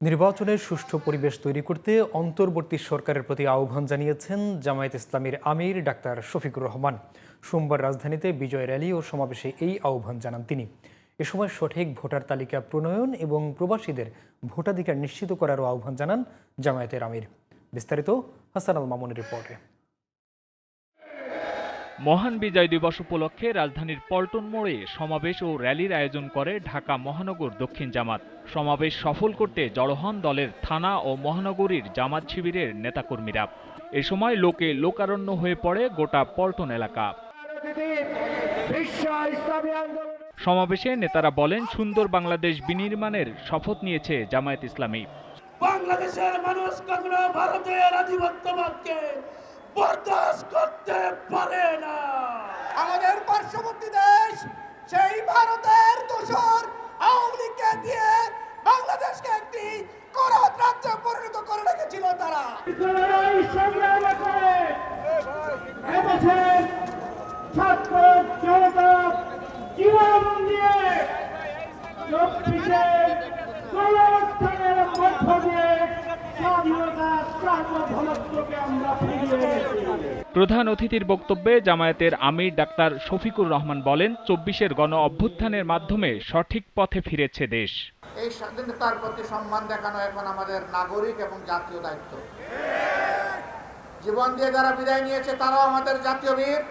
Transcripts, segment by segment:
নির্বাচনের সুষ্ঠু পরিবেশ তৈরি করতে অন্তর্বর্তী সরকারের প্রতি আহ্বান জানিয়েছেন জামায়াত ইসলামীর আমির ডাক্তার শফিকুর রহমান। সোমবার রাজধানীতে বিজয় র্যালি ও সমাবেশে এই আহ্বান জানান তিনি। এ সময় সঠিক ভোটার তালিকা প্রণয়ন এবং প্রবাসীদের ভোটাধিকার নিশ্চিত করারও আহ্বান জানান জামায়াতের আমির। বিস্তারিত হাসান আল মামুনের রিপোর্টে। মহান বিজয় দিবস উপলক্ষে রাজধানীর পল্টন মোড়ে সমাবেশ ও র্যালির আয়োজন করে ঢাকা মহানগর দক্ষিণ জামাত। সমাবেশ সফল করতে জড়ো হন দলের থানা ও মহানগরীর জামাত শিবিরের নেতাকর্মীরা। এ সময় লোকে লোকারণ্য হয়ে পড়ে গোটা পল্টন এলাকা। সমাবেশে নেতারা বলেন, সুন্দর বাংলাদেশ বিনির্মাণের শপথ নিয়েছে জামায়াত ইসলামী। বাংলাদেশের মানুষ কখনো ভারতের আধিপত্যবাদকে বরদাস্ত করতে পারে না। আমাদের পার্শ্ববর্তী দেশ সেই ভারতের দোসর আওয়ামী লীগকে দিয়ে বাংলাদেশকে একটি করাত রাজ্যে পরিণত করে রেখেছিল তারা। ছাত্র জনতা জীবন দিয়ে মধ্য দিয়ে স্বাধীনতার সার্বভৌমত্বকে আমরা ফিরিয়ে এনেছি। প্রধান অতিথির বক্তব্যে জামায়াতের আমির ডাক্তার শফিকুর রহমান বলেন, ২৪-এর গণ অভ্যুত্থানের মাধ্যমে সঠিক পথে ফিরেছে দেশ। এই স্বাধীনতার প্রতি সম্মান দেখানো এখন আমাদের নাগরিক এবং জাতীয় দায়িত্ব। জীবন দিয়ে যারা বিদায় নিয়েছে তারাও আমাদের জাতীয় বীর।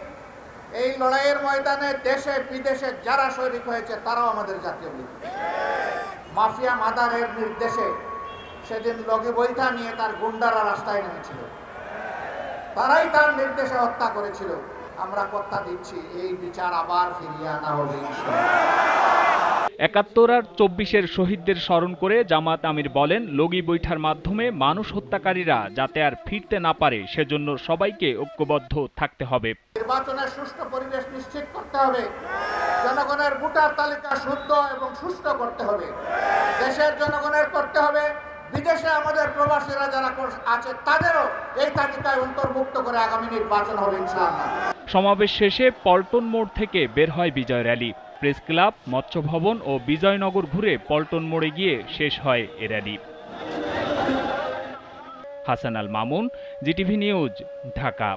এই লড়াইয়ের ময়দানে দেশে বিদেশে যারা শহীদ হয়েছে তারাও আমাদের জাতীয় বীর। মাফিয়া মাদারের নির্দেশে সেদিন লগি বৈঠা নিয়ে তার গুন্ডারা রাস্তায় নেমেছিল, তারাই তার নির্দেশে হত্যা করেছিল। আমরা কথা দিচ্ছি এই বিচার আবার ফিরিয়ে আনা হবে। ৭১ আর ২৪-এর শহীদদের স্মরণ করে জামাত আমির বলেন, লগি বৈঠার মাধ্যমে মানুষ হত্যাকারীরা যাতে আর ফিরতে না পারে সেজন্য সবাইকে ঐক্যবদ্ধ থাকতে হবে। নির্বাচনের সুষ্ঠু পরিবেশ নিশ্চিত করতে হবে, জনগণের ভোটার তালিকা শুদ্ধ এবং সুষ্ঠু করতে হবে, দেশের জনগণের করতে হবে, বিদেশে আমাদের প্রবাসীরা যারা আছে তাদেরও এই তালিকায় অন্তর্ভুক্ত করে আগামী নির্বাচন হবে ইনশাআল্লাহ। সমাবেশ শেষে পল্টন মোড় থেকে বের হয় বিজয় র্যালি। প্রেস ক্লাব, মৎস্য ভবন ও বিজয়নগর ঘুরে পল্টন মোড়ে গিয়ে শেষ হয় এ rally. Hasan Al Mamun, GTV news, Dhaka.